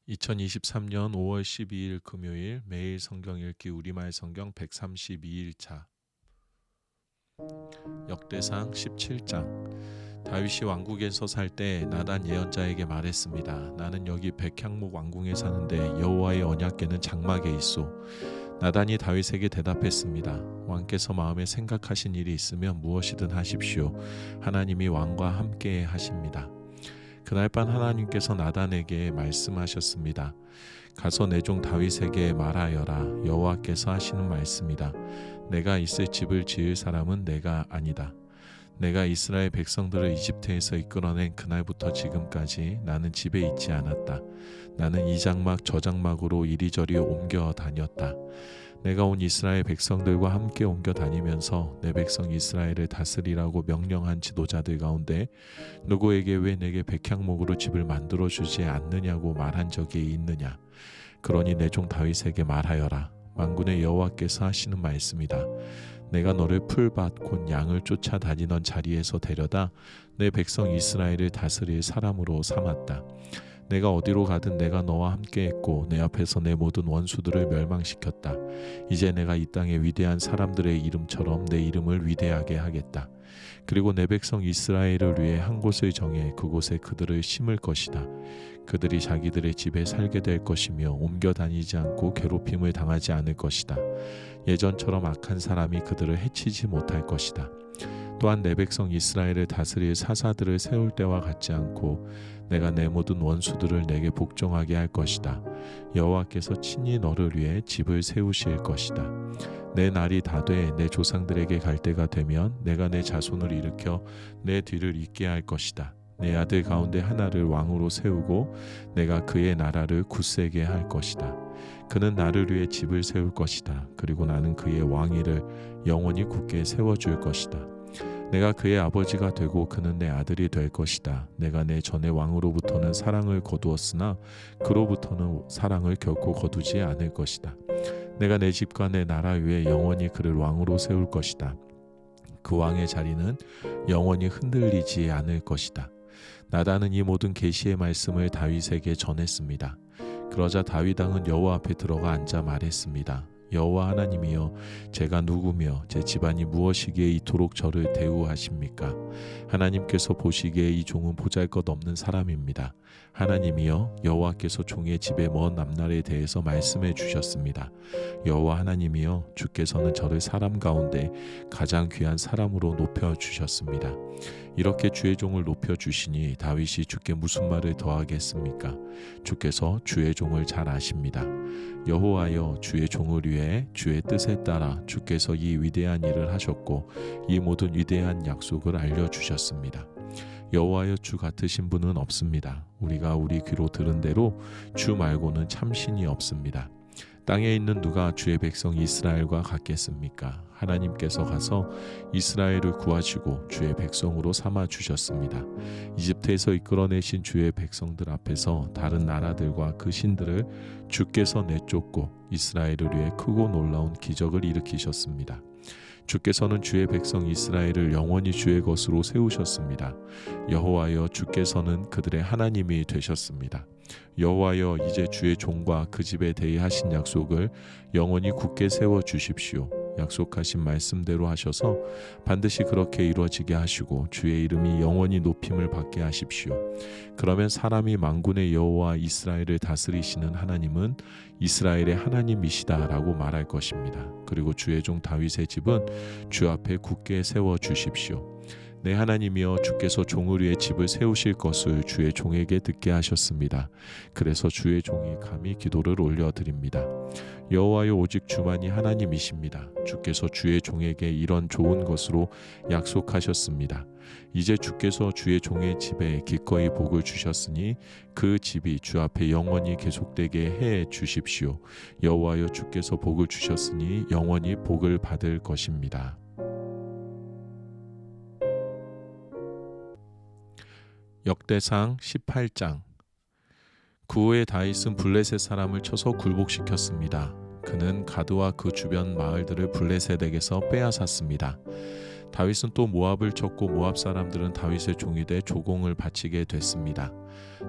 2023년 5월 12일 금요일 매일 성경 읽기 우리말 성경 132일차 역대상 17장. 다윗이 왕국에서 살 때 나단 예언자에게 말했습니다. 나는 여기 백향목 왕궁에 사는데 여호와의 언약궤는 장막에 있소. 나단이 다윗에게 대답했습니다. 왕께서 마음에 생각하신 일이 있으면 무엇이든 하십시오. 하나님이 왕과 함께 하십니다. 그날 밤 하나님께서 나단에게 말씀하셨습니다. 가서 내 종 다윗에게 말하여라. 여호와께서 하시는 말씀이다. 내가 있을 집을 지을 사람은 내가 아니다. 내가 이스라엘 백성들을 이집트에서 이끌어낸 그날부터 지금까지 나는 집에 있지 않았다. 나는 이 장막 저 장막으로 이리저리 옮겨 다녔다. 내가 온 이스라엘 백성들과 함께 옮겨 다니면서 내 백성 이스라엘을 다스리라고 명령한 지도자들 가운데 누구에게 왜 내게 백향목으로 집을 만들어 주지 않느냐고 말한 적이 있느냐. 그러니 내 종 다윗에게 말하여라. 만군의 여호와께서 하시는 말씀이다. 내가 너를 풀밭 곧 양을 쫓아다니던 자리에서 데려다 내 백성 이스라엘을 다스릴 사람으로 삼았다. 내가 어디로 가든 내가 너와 함께 했고 내 앞에서 내 모든 원수들을 멸망시켰다. 이제 내가 이 땅의 위대한 사람들의 이름처럼 내 이름을 위대하게 하겠다. 그리고 내 백성 이스라엘을 위해 한 곳을 정해 그곳에 그들을 심을 것이다. 그들이 자기들의 집에 살게 될 것이며 옮겨 다니지 않고 괴롭힘을 당하지 않을 것이다. 예전처럼 악한 사람이 그들을 해치지 못할 것이다. 또한 내 백성 이스라엘을 다스릴 사사들을 세울 때와 같지 않고 내가 내 모든 원수들을 내게 복종하게 할 것이다. 여호와께서 친히 너를 위해 집을 세우실 것이다. 내 날이 다 돼 내 조상들에게 갈 때가 되면 내가 내 자손을 일으켜 내 뒤를 잇게 할 것이다. 내 아들 가운데 하나를 왕으로 세우고 내가 그의 나라를 굳세게 할 것이다. 그는 나를 위해 집을 세울 것이다. 그리고 나는 그의 왕위를 영원히 굳게 세워줄 것이다. 내가 그의 아버지가 되고 그는 내 아들이 될 것이다. 내가 내 전의 왕으로부터는 사랑을 거두었으나 그로부터는 사랑을 결코 거두지 않을 것이다. 내가 내 집과 내 나라 위에 영원히 그를 왕으로 세울 것이다. 그 왕의 자리는 영원히 흔들리지 않을 것이다. 나단은 이 모든 계시의 말씀을 다윗에게 전했습니다. 그러자 다윗 왕은 여호와 앞에 들어가 앉아 말했습니다. 여호와 하나님이여, 제가 누구며 제 집안이 무엇이기에 이토록 저를 대우하십니까? 하나님께서 보시기에 이 종은 보잘것없는 사람입니다. 하나님이여, 여호와께서 종의 집의 먼 앞날에 대해서 말씀해 주셨습니다. 여호와 하나님이여, 주께서는 저를 사람 가운데 가장 귀한 사람으로 높여 주셨습니다. 이렇게 주의 종을 높여 주시니 다윗이 주께 무슨 말을 더하겠습니까? 주께서 주의 종을 잘 아십니다. 여호와여, 주의 종을 위해 주의 뜻에 따라 주께서 이 위대한 일을 하셨고 이 모든 위대한 약속을 알려주셨습니다. 여호와여, 주 같으신 분은 없습니다. 우리가 우리 귀로 들은 대로 주 말고는 참신이 없습니다. 땅에 있는 누가 주의 백성 이스라엘과 같겠습니까? 하나님께서 가서 이스라엘을 구하시고 주의 백성으로 삼아 주셨습니다. 이집트에서 이끌어내신 주의 백성들 앞에서 다른 나라들과 그 신들을 주께서 내쫓고 이스라엘을 위해 크고 놀라운 기적을 일으키셨습니다. 주께서는 주의 백성 이스라엘을 영원히 주의 것으로 세우셨습니다. 여호와여, 주께서는 그들의 하나님이 되셨습니다. 여호와여, 이제 주의 종과 그 집에 대해 하신 약속을 영원히 굳게 세워 주십시오. 약속하신 말씀대로 하셔서 반드시 그렇게 이루어지게 하시고 주의 이름이 영원히 높임을 받게 하십시오. 그러면 사람이 만군의 여호와 이스라엘을 다스리시는 하나님은 이스라엘의 하나님이시다라고 말할 것입니다. 그리고 주의 종 다윗의 집은 주 앞에 굳게 세워 주십시오. 내 하나님이여, 주께서 종을 위해 집을 세우실 것을 주의 종에게 듣게 하셨습니다. 그래서 주의 종이 감히 기도를 올려드립니다. 여호와여, 오직 주만이 하나님이십니다. 주께서 주의 종에게 이런 좋은 것으로 약속하셨습니다. 이제 주께서 주의 종의 집에 기꺼이 복을 주셨으니 그 집이 주 앞에 영원히 계속되게 해 주십시오. 여호와여, 주께서 복을 주셨으니 영원히 복을 받을 것입니다. 역대상 18장. 그 후에 다윗은 블레셋 사람을 쳐서 굴복시켰습니다. 그는 가드와 그 주변 마을들을 블레셋에게서 빼앗았습니다. 다윗은 또 모압을 쳤고 모압 사람들은 다윗의 종이 돼 조공을 바치게 됐습니다.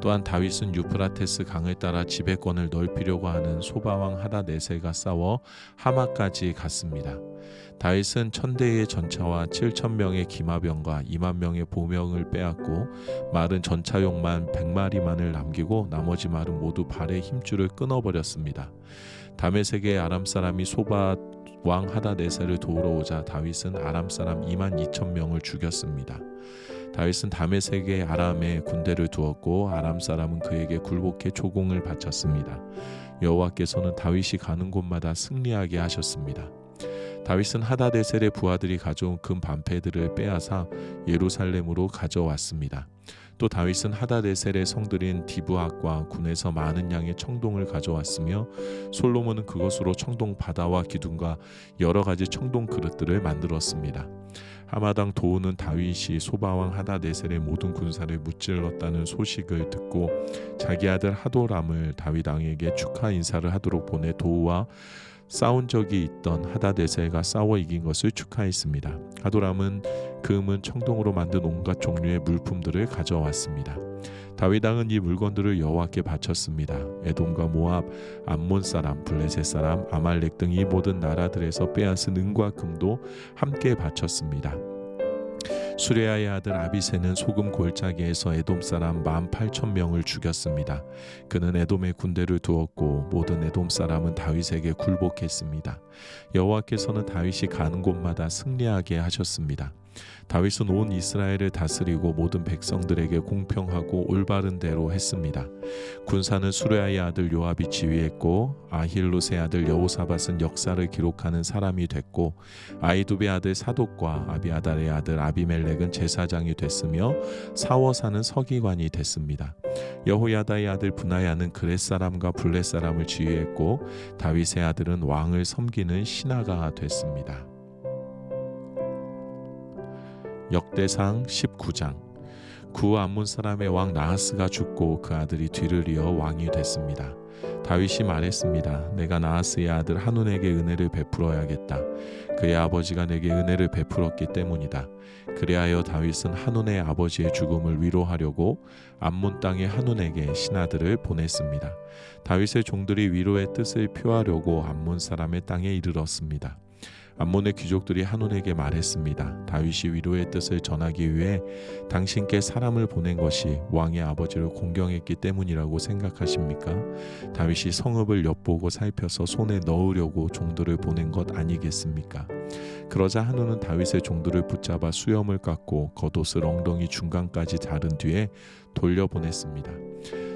또한 다윗은 유프라테스 강을 따라 지배권을 넓히려고 하는 소바왕 하닷에셀과 싸워 하마까지 갔습니다. 다윗은 1000대의 전차와 7000명의 기마병과 2만 명의 보병을 빼앗고 말은 전차용만 100마리만을 남기고 나머지 말은 모두 발의 힘줄을 끊어버렸습니다. 다메섹의 아람 사람이 소바 왕 하닷에셀을 도우러 오자 다윗은 아람 사람 2만 2천 명을 죽였습니다. 다윗은 다메섹의 아람에 군대를 두었고 아람 사람은 그에게 굴복해 조공을 바쳤습니다. 여호와께서는 다윗이 가는 곳마다 승리하게 하셨습니다. 다윗은 하닷에셀의 부하들이 가져온 금 반패들을 빼앗아 예루살렘으로 가져왔습니다. 또 다윗은 하닷에셀의 성들인 디브앗과 군에서 많은 양의 청동을 가져왔으며 솔로몬은 그것으로 청동 바다와 기둥과 여러 가지 청동 그릇들을 만들었습니다. 하마당 도우는 다윗이 소바왕 하닷에셀의 모든 군사를 무찔렀다는 소식을 듣고 자기 아들 하도람을 다윗 왕에게 축하 인사를 하도록 보내 도우와 싸운 적이 있던 하닷에셀과 싸워 이긴 것을 축하했습니다. 하도람은 금은 청동으로 만든 온갖 종류의 물품들을 가져왔습니다. 다윗 왕은 이 물건들을 여호와께 바쳤습니다. 에돔과 모압, 암몬 사람, 블레셋 사람, 아말렉 등 이 모든 나라들에서 빼앗은 은과 금도 함께 바쳤습니다. 수레아의 아들 아비새는 소금 골짜기에서 에돔 사람 18,000명을 죽였습니다. 그는 에돔의 군대를 두었고 모든 에돔 사람은 다윗에게 굴복했습니다. 여호와께서는 다윗이 가는 곳마다 승리하게 하셨습니다. 다윗은 온 이스라엘을 다스리고 모든 백성들에게 공평하고 올바른 대로 했습니다. 군사는 수레아의 아들 요압이 지휘했고 아힐롯의 아들 여호사밧은 역사를 기록하는 사람이 됐고 아이두베의 아들 사독과 아비아달의 아들 아비멜렉은 제사장이 됐으며 사워사는 서기관이 됐습니다. 여호야다의 아들 브나야는 그렛 사람과 블렛 사람을 지휘했고 다윗의 아들은 왕을 섬기는 신하가 됐습니다. 역대상 19장. 구 암몬 사람의 왕 나하스가 죽고 그 아들이 뒤를 이어 왕이 됐습니다. 다윗이 말했습니다. 내가 나하스의 아들 한운에게 은혜를 베풀어야겠다. 그의 아버지가 내게 은혜를 베풀었기 때문이다. 그리하여 다윗은 한운의 아버지의 죽음을 위로하려고 암몬 땅의 한운에게 신하들을 보냈습니다. 다윗의 종들이 위로의 뜻을 표하려고 암몬 사람의 땅에 이르렀습니다. 암몬의 귀족들이 한운에게 말했습니다. 다윗이 위로의 뜻을 전하기 위해 당신께 사람을 보낸 것이 왕의 아버지를 공경했기 때문이라고 생각하십니까? 다윗이 성읍을 엿보고 살펴서 손에 넣으려고 종들을 보낸 것 아니겠습니까? 그러자 한운은 다윗의 종들을 붙잡아 수염을 깎고 겉옷을 엉덩이 중간까지 자른 뒤에 돌려보냈습니다.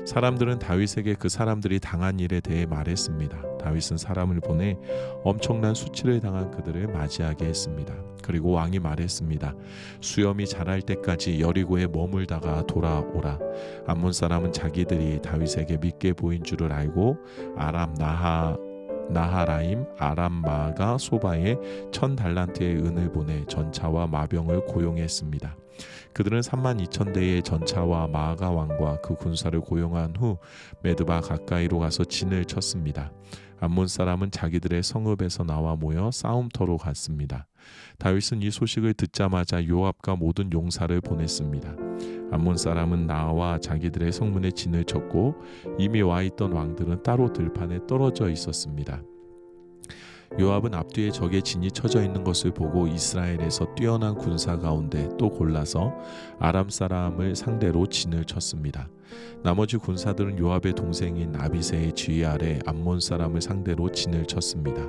사람들은 다윗에게 그 사람들이 당한 일에 대해 말했습니다. 다윗은 사람을 보내 엄청난 수치를 당한 그들을 맞이하게 했습니다. 그리고 왕이 말했습니다. 수염이 자랄 때까지 여리고에 머물다가 돌아오라. 암몬 사람은 자기들이 다윗에게 믿게 보인 줄을 알고 아람 나하라임 아람 마가 소바에 1000달란트의 은을 보내 전차와 마병을 고용했습니다. 그들은 32,000대의 전차와 마아가 왕과 그 군사를 고용한 후 메드바 가까이로 가서 진을 쳤습니다. 암몬 사람은 자기들의 성읍에서 나와 모여 싸움터로 갔습니다. 다윗은 이 소식을 듣자마자 요압과 모든 용사를 보냈습니다. 암몬 사람은 나와 자기들의 성문에 진을 쳤고 이미 와 있던 왕들은 따로 들판에 떨어져 있었습니다. 요압은 앞뒤에 적의 진이 쳐져 있는 것을 보고 이스라엘에서 뛰어난 군사 가운데 또 골라서 아람 사람을 상대로 진을 쳤습니다. 나머지 군사들은 요압의 동생인 아비새의 지휘 아래 암몬 사람을 상대로 진을 쳤습니다.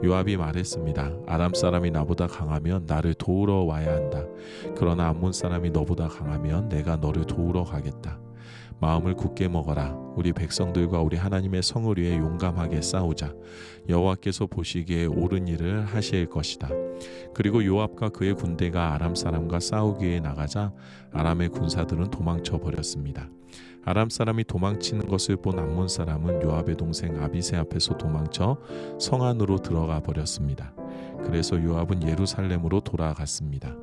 요압이 말했습니다. 아람 사람이 나보다 강하면 나를 도우러 와야 한다. 그러나 암몬 사람이 너보다 강하면 내가 너를 도우러 가겠다. 마음을 굳게 먹어라. 우리 백성들과 우리 하나님의 성을 위해 용감하게 싸우자. 여호와께서 보시기에 옳은 일을 하실 것이다. 그리고 요압과 그의 군대가 아람 사람과 싸우기 위해 나가자 아람의 군사들은 도망쳐 버렸습니다. 아람 사람이 도망치는 것을 본 암몬 사람은 요압의 동생 아비새 앞에서 도망쳐 성 안으로 들어가 버렸습니다. 그래서 요압은 예루살렘으로 돌아갔습니다.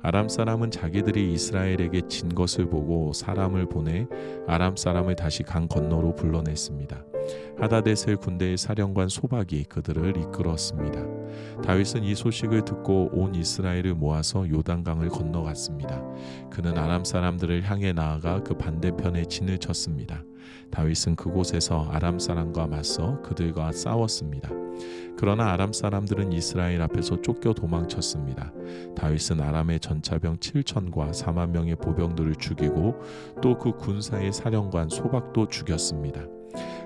아람 사람은 자기들이 이스라엘에게 진 것을 보고 사람을 보내 아람 사람을 다시 강 건너로 불러냈습니다. 하다데셀 군대의 사령관 소박이 그들을 이끌었습니다. 다윗은 이 소식을 듣고 온 이스라엘을 모아서 요단강을 건너갔습니다. 그는 아람 사람들을 향해 나아가 그 반대편에 진을 쳤습니다. 다윗은 그곳에서 아람 사람과 맞서 그들과 싸웠습니다. 그러나 아람 사람들은 이스라엘 앞에서 쫓겨 도망쳤습니다. 다윗은 아람의 전차병 7,000과 4만 명의 보병들을 죽이고 또 그 군사의 사령관 소박도 죽였습니다.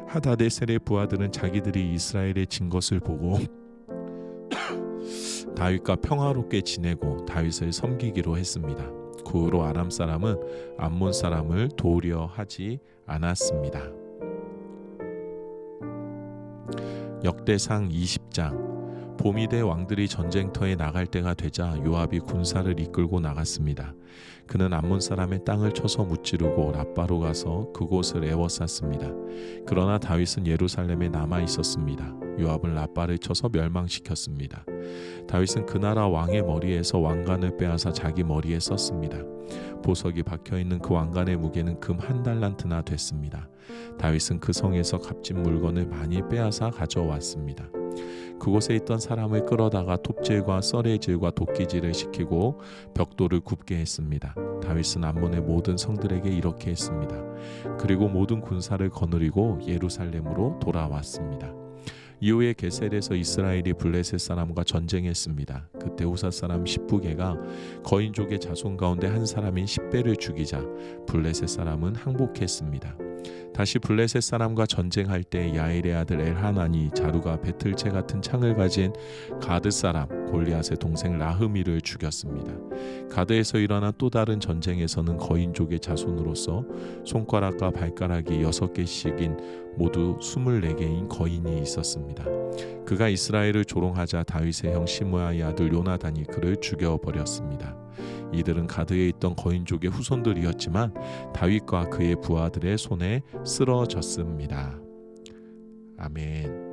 하다데셀의 부하들은 자기들이 이스라엘에 진 것을 보고 다윗과 평화롭게 지내고 다윗을 섬기기로 했습니다. 그 후로 아람 사람은 암몬 사람을 도우려 하지 않았습니다. 역대상 20장. 봄이 돼 왕들이 전쟁터에 나갈 때가 되자 요압이 군사를 이끌고 나갔습니다. 그는 암몬 사람의 땅을 쳐서 무찌르고 랍바로 가서 그곳을 에워쌌습니다. 그러나 다윗은 예루살렘에 남아 있었습니다. 요압은 랍바를 쳐서 멸망시켰습니다. 다윗은 그 나라 왕의 머리에서 왕관을 빼앗아 자기 머리에 썼습니다. 보석이 박혀있는 그 왕관의 무게는 금 1달란트나 됐습니다. 다윗은 그 성에서 값진 물건을 많이 빼앗아 가져왔습니다. 그곳에 있던 사람을 끌어다가 톱질과 썰애질과 도끼질을 시키고 벽돌을 굽게 했습니다. 다윗은 암몬의 모든 성들에게 이렇게 했습니다. 그리고 모든 군사를 거느리고 예루살렘으로 돌아왔습니다. 이후에 게셀에서 이스라엘이 블레셋 사람과 전쟁했습니다. 그때 후사 사람 십부개가 거인족의 자손 가운데 한 사람인 십배를 죽이자 블레셋 사람은 항복했습니다. 다시 블레셋 사람과 전쟁할 때 야엘의 아들 엘하나니 자루가 배틀채 같은 창을 가진 가드 사람 골리앗의 동생 라흐미를 죽였습니다. 가드에서 일어난 또 다른 전쟁에서는 거인족의 자손으로서 손가락과 발가락이 6개씩인 모두 24개인 거인이 있었습니다. 그가 이스라엘을 조롱하자 다윗의 형 시므아의 아들 요나단이 그를 죽여버렸습니다. 이들은 가드에 있던 거인족의 후손들이었지만 다윗과 그의 부하들의 손에 쓰러졌습니다. 아멘.